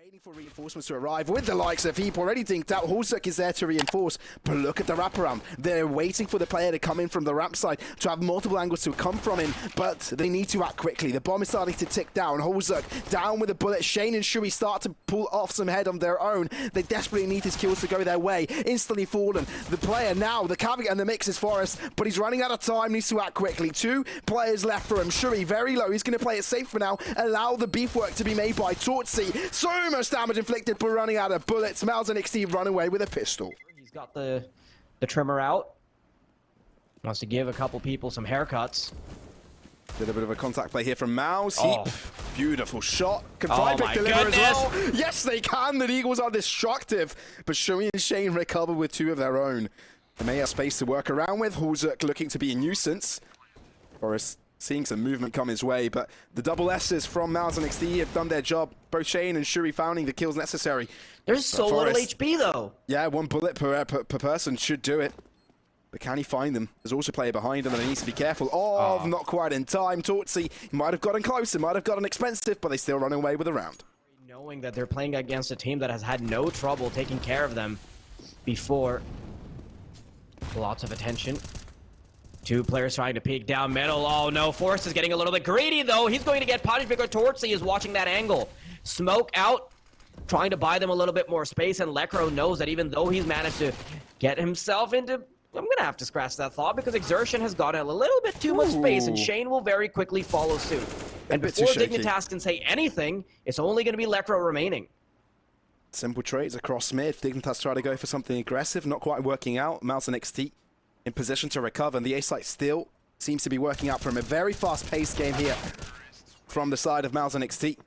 Waiting for reinforcements to arrive with the likes of Heap already dinked out. Hulzuk is there to reinforce, but look at the wraparound. They're waiting for the player to come in from the ramp side to have multiple angles to come from him, but they need to act quickly. The bomb is starting to tick down. Hulzuk down with a bullet. Shane and Shui start to pull off some head on their own. They desperately need his kills to go their way. Instantly fallen. The player now, the caveat and the mix is Forest, but he's running out of time, needs to act quickly. 2 players left for him. Shui very low. He's going to play it safe for now. Allow the beef work to be made by Tortsi. So much damage inflicted, but running out of bullets. MOUZ NXT run away with a pistol. He's got the trimmer out. Wants to give a couple people some haircuts. Did a bit of a contact play here from MOUZ. Oh. Heap. Beautiful shot. Can Oh Vipic my deliver goodness. as well? Yes, they can. The Eagles are destructive, but Shui and Shane recover with 2 of their own. They may have space to work around with. Hulzuk looking to be a nuisance. Forrest seeing some movement come his way, but the double S's from MOUZ NXT have done their job. Both Shane and Shui finding the kills necessary. There's so little HP though. Yeah, 1 bullet per person should do it. But can he find them? There's also a player behind him that he needs to be careful of. Not quite in time. Tortsi might have gotten closer, might have gotten expensive, but they still run away with a round. Knowing that they're playing against a team that has had no trouble taking care of them before. Lots of attention. 2 players trying to peek down middle. Oh no, Forrest is getting a little bit greedy though. He's going to get punished because Tortsi is watching that angle. Smoke out, trying to buy them a little bit more space, and Lekro knows that even though he's managed to get himself into... I'm going to have to scratch that thought because Exertion has gotten a little bit too much space, and Shane will very quickly follow suit. And before Dignitas can say anything, it's only going to be Lekro remaining. Simple trades across mid. Dignitas try to go for something aggressive, not quite working out. MOUZ NXT in position to recover, and the A-site still seems to be working out for him. A very fast-paced game here from the side of MOUZ NXT.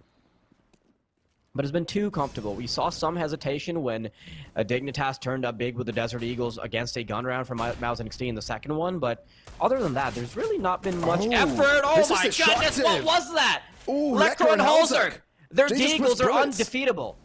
But it's been too comfortable. We saw some hesitation when Dignitas turned up big with the Desert Eagles against a gun round from MOUZ NXT in the second one, but other than that, there's really not been much effort. Oh my goodness, what was that? Lekro and Hulzuk! Their Deagles are undefeatable.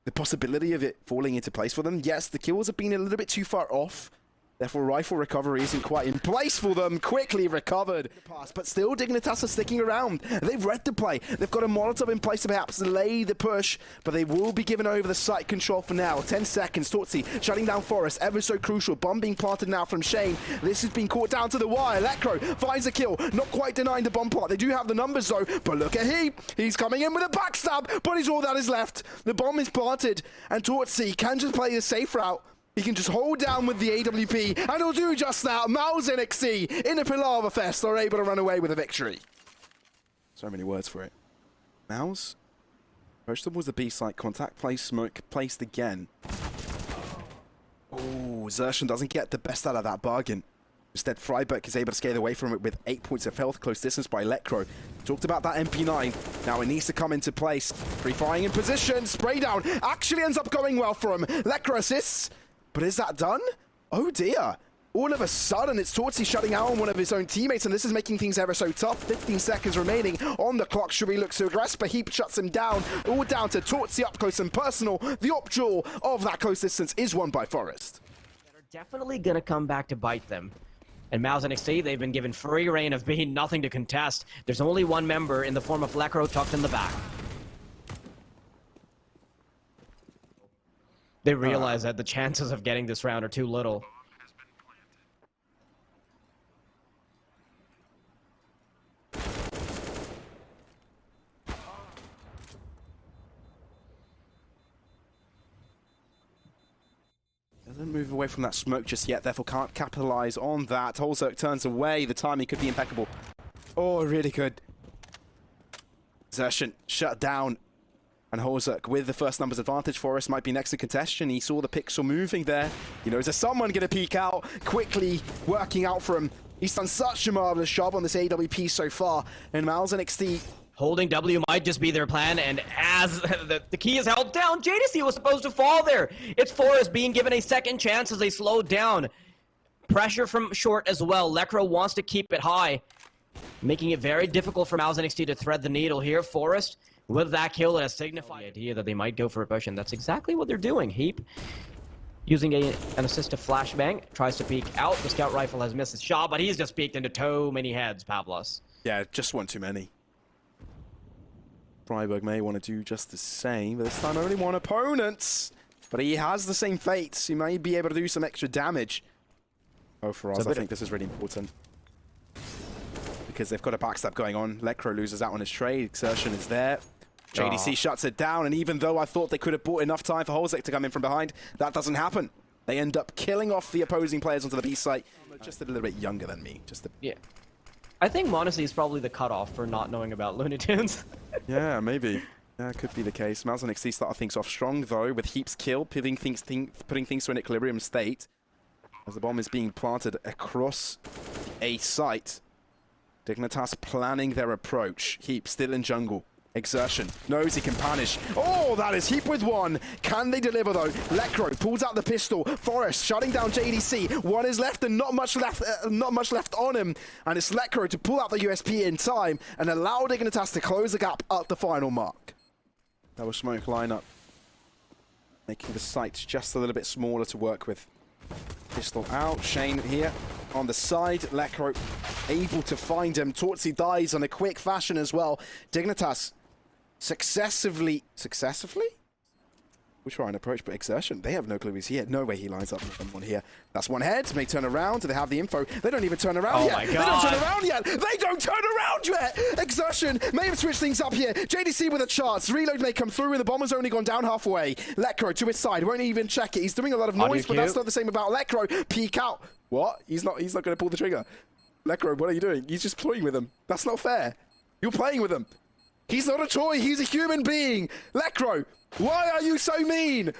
The possibility of it falling into place for them, yes, the kills have been a little bit too far off. Therefore, rifle recovery isn't quite in place for them. Quickly recovered. But still, Dignitas are sticking around. They've read the play. They've got a Molotov in place to perhaps delay the push, but they will be given over the site control for now. 10 seconds. Tortsi shutting down Forest. Ever so crucial. Bomb being planted now from Shane. This has been caught down to the wire. Lekro finds a kill. Not quite denying the bomb plot. They do have the numbers, though. But look at Heap. He's coming in with a backstab, but he's all that is left. The bomb is planted, and Tortsi can just play the safe route. He can just hold down with the AWP, and he'll do just that. MOUZ NXT in a Pilava Fest are able to run away with a victory. So many words for it. MOUZ approached towards the B-site, contact, place smoke, placed again. Oh, Xertion doesn't get the best out of that bargain. Instead, Freiberg is able to scale away from it with 8 points of health, close distance by Lekro. Talked about that MP9. Now it needs to come into place. Free-firing in position, spray down. Actually ends up going well for him. Lekro assists. But is that done? Oh dear. All of a sudden, it's Tortsi shutting out on one of his own teammates, and this is making things ever so tough. 15 seconds remaining on the clock. Shui looks to aggress, but Heap shuts him down. All down to Tortsi up close and personal. The op-jaw of that close distance is won by Forest. They're definitely going to come back to bite them. And MOUZ NXT, they've been given free reign of being nothing to contest. There's only one member in the form of Lekro tucked in the back. They realize that the chances of getting this round are too little. Doesn't move away from that smoke just yet, therefore can't capitalize on that. Hulzuk turns away. The timing could be impeccable. Oh, really good. Xertion shut down. And Hulzuk with the first numbers advantage. Forest might be next to contention. He saw the pixel moving there. You know, is there someone going to peek out? Quickly working out for him. He's done such a marvelous job on this AWP so far. And MOUZ NXT holding W might just be their plan, and as the key is held down, JDC was supposed to fall there. It's Forest being given a second chance as they slowed down. Pressure from short as well. Lekro wants to keep it high, making it very difficult for MOUZ NXT to thread the needle here. Forest with that kill, it has signified the idea that they might go for a push, and that's exactly what they're doing. Heap using an assist to flashbang, tries to peek out. The scout rifle has missed his shot, but he's just peeked into too many heads, Pavlos. Yeah, just one too many. Freiburg may want to do just the same, but this time only one opponent. But he has the same fate. He may be able to do some extra damage. Oh, for us, I think this is really important. Because they've got a backstab going on. Lekro loses out on his trade. Exertion is there. JDC shuts it down, and even though I thought they could have bought enough time for holzek to come in from behind, that doesn't happen. They end up killing off the opposing players onto the B site. Just a little bit younger than me. Yeah. I think modesty is probably the cutoff for not knowing about Looney Tunes. Yeah, maybe. Yeah, could be the case. MOUZ NXT started things off strong, though, with Heaps kill, putting things to an equilibrium state. As the bomb is being planted across a site. Dignitas planning their approach. Heap still in jungle. Exertion knows he can punish. Oh, that is Heap with one. Can they deliver though? Lekro pulls out the pistol. Forest shutting down JDC. One is left and not much left on him. And it's Lekro to pull out the USP in time and allow Dignitas to close the gap at the final mark. That was smoke lineup, making the site just a little bit smaller to work with. Pistol out. Shane here on the side. Lekro able to find him. Tortsi dies on a quick fashion as well. Dignitas successively? We'll try and approach, but Exertion, they have no clue he's here. No way he lines up with someone here. That's one head. May turn around. Do they have the info? They don't even turn around yet. They don't turn around yet. They don't turn around yet. Exertion may have switched things up here. JDC with a chance. Reload may come through, and the bomber's only gone down halfway. Lekro to his side. Won't even check it. He's doing a lot of noise, but that's not the same about Lekro. Peek out. What? He's not going to pull the trigger. Lekro, what are you doing? He's just toying with him. That's not fair. You're playing with him. He's not a toy. He's a human being. Lekro, why are you so mean?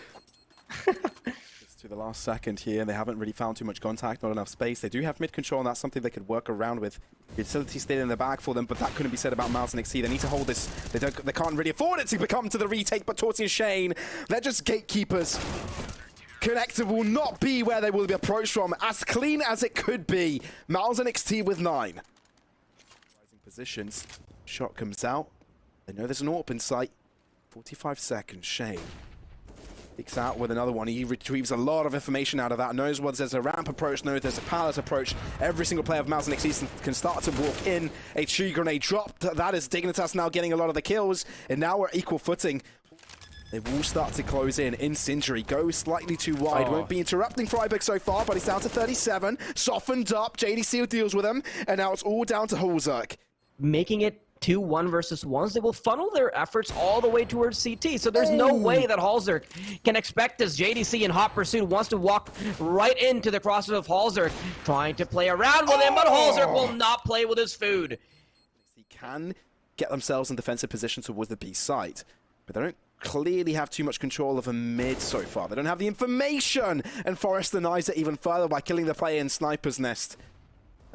Just to the last second here, they haven't really found too much contact, not enough space. They do have mid control, and that's something they could work around with. Utility stayed in the bag for them, but that couldn't be said about MOUZ NXT. They need to hold this. They can't really afford it to become to the retake, but Tortsi and Shane, they're just gatekeepers. Connector will not be where they will be approached from, as clean as it could be. MOUZ NXT with 9. Rising positions. Shot comes out. They know there's an AWP in sight. 45 seconds. Shane peeks out with another one. He retrieves a lot of information out of that. Knows what there's a ramp approach, knows there's a pallet approach. Every single player of MOUZ NXT can start to walk in. A tree grenade dropped. That is Dignitas now getting a lot of the kills. And now we're equal footing. They will start to close in. Incendiary goes slightly too wide. Won't be interrupting Freiburg so far, but he's down to 37. Softened up. JDC deals with him. And now it's all down to holzek. Making it 2-1 versus 1s, they will funnel their efforts all the way towards CT. So there's no way that holzek can expect this. JDC in hot pursuit wants to walk right into the crosses of holzek, trying to play around with him, but holzek will not play with his food. He can get themselves in defensive position towards the B site, but they don't clearly have too much control of a mid so far. They don't have the information, and Forrest denies it even further by killing the player in Sniper's Nest.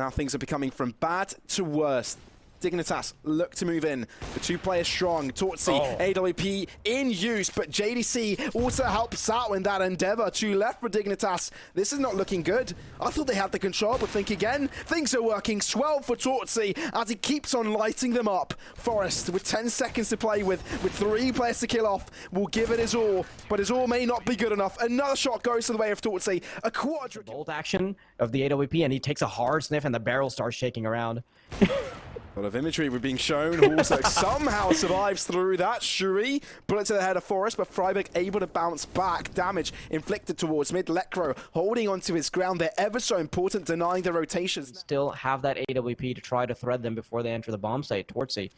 Now things are becoming from bad to worse. Dignitas look to move in. The two players strong. Tortsi, AWP in use, but JDC also helps out in that endeavor. 2 left for Dignitas. This is not looking good. I thought they had the control, but think again. Things are working swell for Tortsi as he keeps on lighting them up. Forrest, with 10 seconds to play with 3 players to kill off, will give it his all, but his all may not be good enough. Another shot goes to the way of Tortsi. A quadra bolt action of the AWP, and he takes a hard sniff, and the barrel starts shaking around. A lot of imagery we're being shown. Holzek somehow survives through that. Shuri, bullet to the head of Forrest, but Freiburg able to bounce back. Damage inflicted towards mid. Lekro holding onto his ground. They're ever so important, denying the rotations. Still have that AWP to try to thread them before they enter the bomb site. Tortsi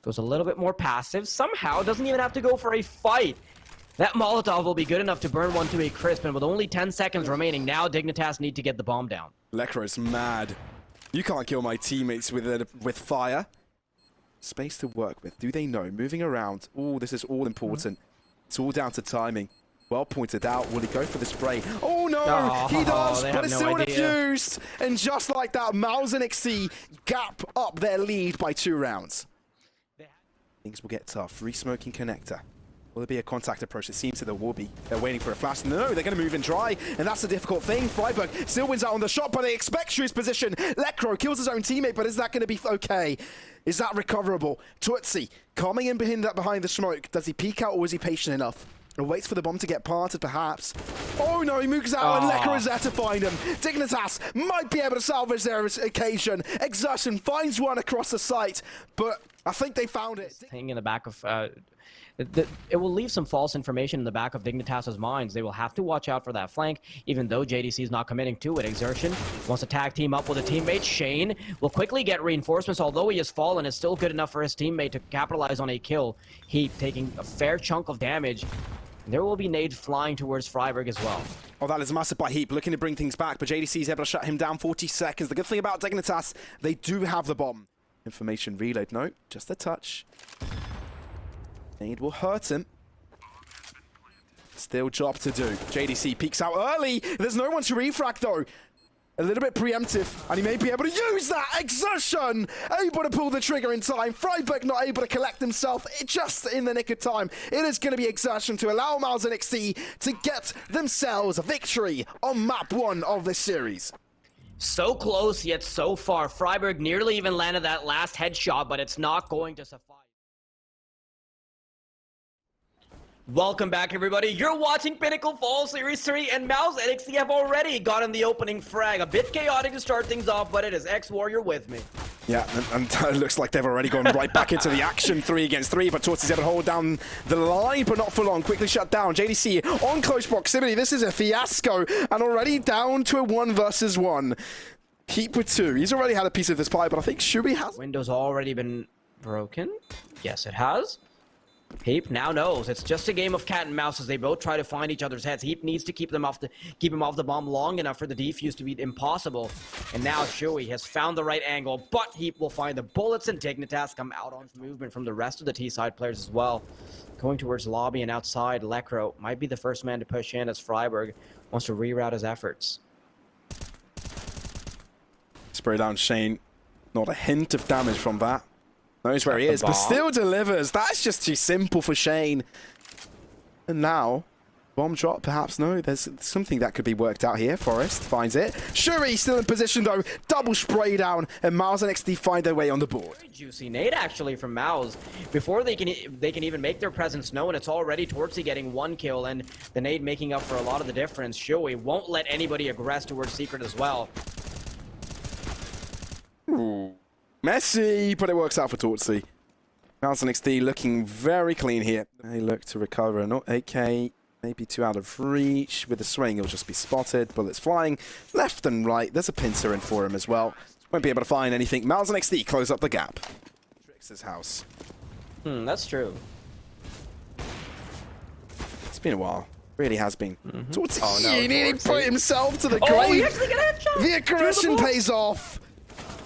goes a little bit more passive. Somehow doesn't even have to go for a fight. That Molotov will be good enough to burn one to a crisp, and with only 10 seconds remaining, now Dignitas need to get the bomb down. Lekro's mad. You can't kill my teammates with fire. Space to work with. Do they know? Moving around. Oh, this is all important. It's all down to timing. Well pointed out. Will he go for the spray? Oh no! He does, but it's still defused. And just like that, MOUZ NXT gap up their lead by 2 rounds. Things will get tough. Resmoking connector. Will there be a contact approach? It seems that there will be. They're waiting for a flash. No, they're going to move in dry, and that's the difficult thing. Freiburg still wins out on the shot, but they expect Shrews' position. Lekro kills his own teammate, but is that going to be okay? Is that recoverable? Tortsi coming in behind the smoke. Does he peek out, or is he patient enough? Waits for the bomb to get planted, perhaps. Oh no, he moves out and niko is there to find him. Dignitas might be able to salvage their occasion. Exertion finds one across the site, but I think they found it. Thing in the back of it will leave some false information in the back of Dignitas' minds. They will have to watch out for that flank, even though JDC is not committing to it. Exertion wants to tag team up with a teammate. Shane will quickly get reinforcements, although he has fallen. It's still good enough for his teammate to capitalize on a kill. Heap taking a fair chunk of damage. There will be nades flying towards Freiburg as well. Oh, that is massive by Heap, looking to bring things back, but JDC is able to shut him down 40 seconds. The good thing about Dignitas, they do have the bomb. Information reload, no, just a touch. Nade will hurt him. Still job to do. JDC peeks out early. There's no one to refrag though. A little bit preemptive, and he may be able to use that. Exertion! Able to pull the trigger in time. Freiburg not able to collect himself just in the nick of time. It is going to be Exertion to allow MOUZ NXT to get themselves a victory on map 1 of this series. So close, yet so far. Freiburg nearly even landed that last headshot, but it's not going to suffice. Welcome back, everybody. You're watching Pinnacle Fall Series 3, and MOUZ NXT have already gotten the opening frag. A bit chaotic to start things off, but it is X-Warrior with me. Yeah, and it looks like they've already gone right back into the action, 3 against 3, but Torty's able to hold down the line, but not for long. Quickly shut down. JDC on close proximity. This is a fiasco, and already down to a 1 versus 1. Heap with 2. He's already had a piece of this pie, but I think Shubi has. Window's already been broken. Yes, it has. Heap now knows it's just a game of cat and mouse as they both try to find each other's heads. Heap needs to keep him off the bomb long enough for the defuse to be impossible. And now Shuey has found the right angle, but Heap will find the bullets, and Dignitas come out on movement from the rest of the T-side players as well. Going towards lobby and outside, Lekro might be the first man to push in as Freiburg wants to reroute his efforts. Spray down Shane. Not a hint of damage from that. Knows where he is, but still delivers. That's just too simple for Shane. And now, bomb drop, perhaps no. There's something that could be worked out here. Forest finds it. Shuri still in position though. Double spray down, and MOUZ NXT find their way on the board. Very juicy nade actually from MOUZ. Before they can even make their presence known, it's already Tortsy getting 1 kill, and the nade making up for a lot of the difference. Shui won't let anybody aggress towards Secret as well. Ooh. Messy, but it works out for Tortsy. MOUZ NXT looking very clean here. They look to recover. Not 8k, maybe 2 out of reach. With the swing, he'll just be spotted. Bullets flying left and right. There's a pincer in for him as well. Won't be able to find anything. MOUZ NXT close up the gap. Trix's house. That's true. It's been a while. Really has been. Tortsy, Oh, no, he nearly Tortsy. put himself to the Oh, grave. he actually got a headshot! The aggression pays off.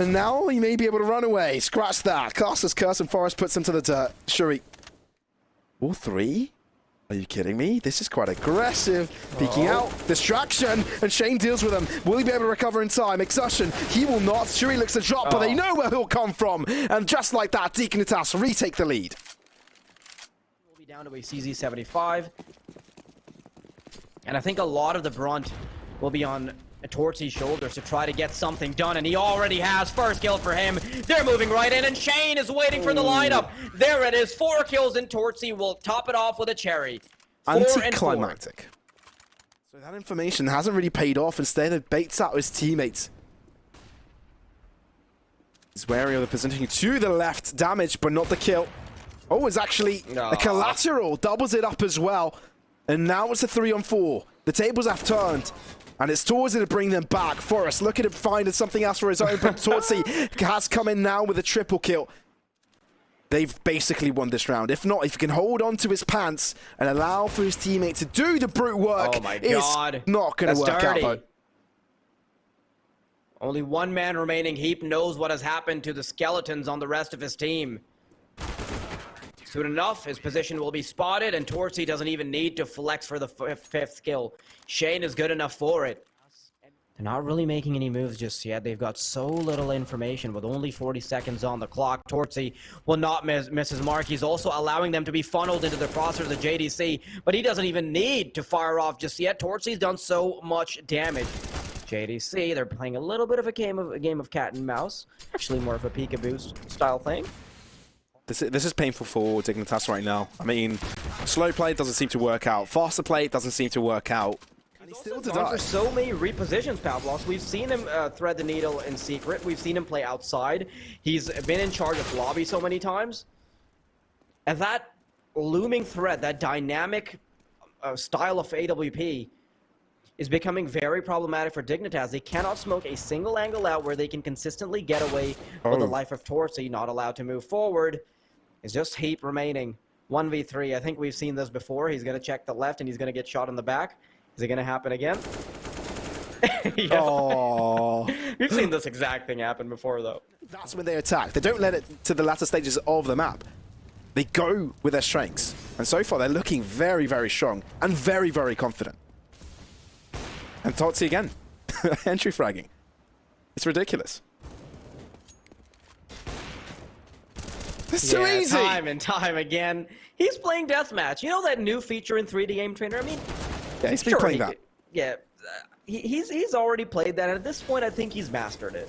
And now he may be able to run away. Scratch that. Caster's Curse, and Forest puts him to the dirt. Shuri. All 3? Are you kidding me? This is quite aggressive. Peeking out. Distraction. And Shane deals with him. Will he be able to recover in time? Exertion. He will not. Shuri looks to drop, but they know where he'll come from. And just like that, Dignitas retake the lead. We'll be down to a CZ75. And I think a lot of the brunt will be on Tortsy's shoulders to try to get something done, and he already has. First kill for him. They're moving right in, and Shane is waiting for the lineup. There it is. 4 kills, and Tortsy will top it off with a cherry. 4 and 4. Anticlimactic. So that information hasn't really paid off. Instead, it baits out his teammates. He's wary of the positioning to the left. Damage, but not the kill. Oh, it's actually a collateral. Doubles it up as well. And now it's a 3-on-4. The tables have turned. And it's Tortsy to bring them back. Forrest looking to find something else for his own, but Tortsy has come in now with a triple kill. They've basically won this round. If not, if he can hold on to his pants and allow for his teammate to do the brute work, oh my God. It's not going to work out, though. Only 1 man remaining. Heap knows what has happened to the skeletons on the rest of his team. Soon enough, his position will be spotted, and Tortsy doesn't even need to flex for the 5th kill. Shane is good enough for it. They're not really making any moves just yet. They've got so little information with only 40 seconds on the clock. Tortsy will not miss his mark. He's also allowing them to be funneled into the crosshairs of the JDC, but he doesn't even need to fire off just yet. Tortsy's done so much damage. JDC, they're playing a little bit of a game of cat and mouse. Actually, more of a peekaboo style thing. This is painful for Dignitas right now. I mean, Slow play doesn't seem to work out. Faster play doesn't seem to work out. And he's still to die. For so many repositions, Pavlos. We've seen him thread the needle in secret. We've seen him play outside. He's been in charge of lobby so many times. And that looming threat, that dynamic style of AWP is becoming very problematic for Dignitas. They cannot smoke a single angle out where they can consistently get away with the life of Torcy, not allowed to move forward. It's just Heap remaining. 1v3. I think we've seen this before. He's going to check the left and he's going to get shot in the back. Is it going to happen again? Oh. We've seen this exact thing happen before, though. That's when they attack. They don't let it to the latter stages of the map. They go with their strengths. And so far, they're looking very, very strong and very, very confident. And Totsy again. Entry fragging. It's ridiculous. It's too easy. Time and time again. He's playing deathmatch. You know that new feature in 3D Game Trainer? I mean, yeah, he's been playing that. Yeah, he's already played that, and at this point, I think he's mastered it.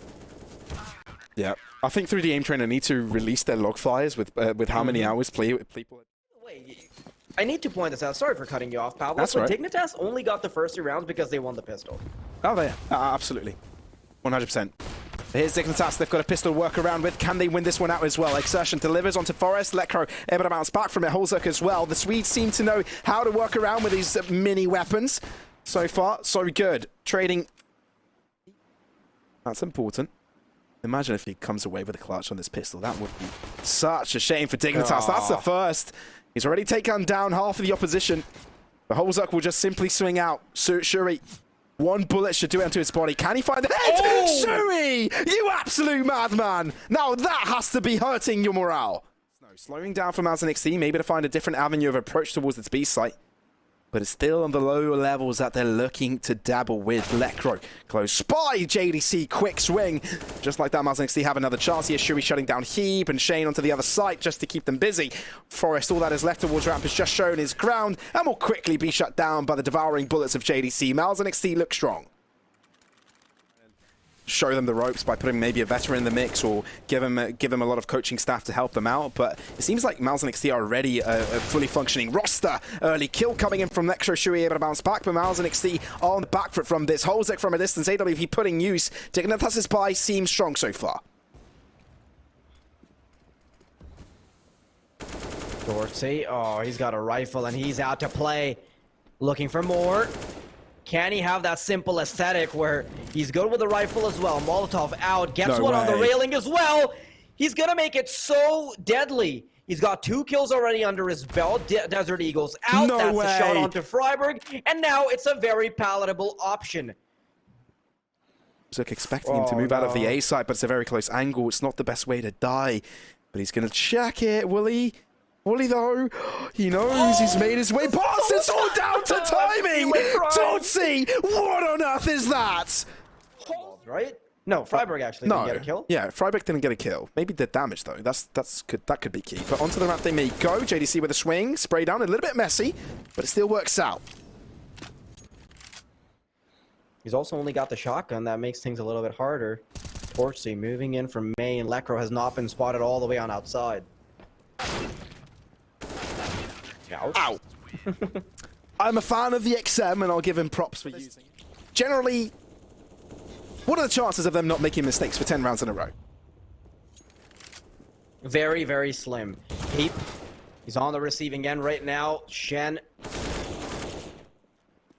Yeah, I think 3D Aim Trainer need to release their log flyers with how many hours people. Wait, I need to point this out. Sorry for cutting you off, Pablo. That's right. Dignitas only got the first 3 rounds because they won the pistol. Oh, they absolutely, 100%. Here's Dignitas. They've got a pistol to work around with. Can they win this one out as well? Exertion delivers onto Forest. Lekro able to bounce back from it. Holzuk as well. The Swedes seem to know how to work around with these mini weapons. So far, so good. Trading. That's important. Imagine if he comes away with a clutch on this pistol. That would be such a shame for Dignitas. That's the first. He's already taken down half of the opposition. But Holzuk will just simply swing out. Shuri. One bullet should do it into his body. Can he find the head? Oh! Shuri! You absolute madman! Now that has to be hurting your morale. No, slowing down for MOUZ NXT, maybe to find a different avenue of approach towards its B site. But it's still on the lower levels that they're looking to dabble with. Lekro, close spy, JDC, quick swing. Just like that, MOUZ NXT have another chance here. Shuri shutting down Heap and Shane onto the other side just to keep them busy. Forest, all that is left towards ramp, has just shown his ground and will quickly be shut down by the devouring bullets of JDC. MOUZ NXT look strong. Show them the ropes by putting maybe a veteran in the mix or give him a lot of coaching staff to help them out. But it seems like MOUZ NXT are already a fully functioning roster. Early kill coming in from Lekro. Shuri able to bounce back, but MOUZ NXT are on the back foot from this. Holzek from a distance. AWP putting use. Dignitas' buy seems strong so far. Dorsey, oh, he's got a rifle and he's out to play. Looking for more. Can he have that simple aesthetic where he's good with the rifle as well? Molotov out, gets one on the railing as well. He's gonna make it so deadly. He's got 2 kills already under his belt. Desert Eagles out. That's a shot onto Freiburg. And now it's a very palatable option. Zook expecting him to move out of the A side, but it's a very close angle. It's not the best way to die. But he's gonna check it, will he? Will he though? He knows he's made his way past. It's all down to timing. Totsy, what on earth is that? Right? No, Freiburg actually didn't get a kill. Yeah, Freiburg didn't get a kill. Maybe did damage though. That could be key. But onto the ramp they may go. JDC with a swing, spray down, a little bit messy, but it still works out. He's also only got the shotgun. That makes things a little bit harder. Torsy moving in from main. Lekro has not been spotted all the way on outside. Ow. I'm a fan of the XM and I'll give him props for using it. Generally, what are the chances of them not making mistakes for 10 rounds in a row? Very, very slim. He's on the receiving end right now. Shen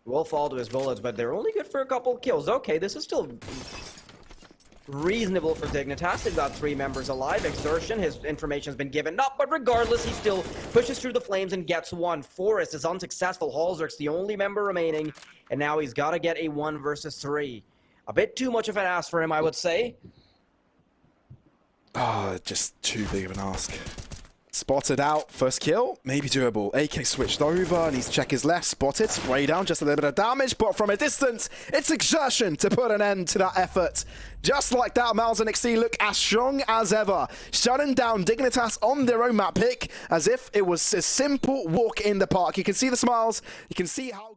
will fall to his bullets, but they're only good for a couple kills. Okay, this is still reasonable for Dignitas. They've got 3 members alive. Exertion, his information has been given up, but regardless, he still pushes through the flames and gets one. Forest is unsuccessful. Halzerk's the only member remaining, and now he's got to get a 1 versus 3. A bit too much of an ask for him, I would say. Oh, just too big of an ask. Spotted out, first kill, maybe doable. AK switched over, needs to check his left, spotted, spray down, just a little bit of damage, but from a distance, it's Exertion to put an end to that effort. Just like that, MOUZ NXT look as strong as ever, shutting down Dignitas on their own map pick, as if it was a simple walk in the park. You can see the smiles, you can see how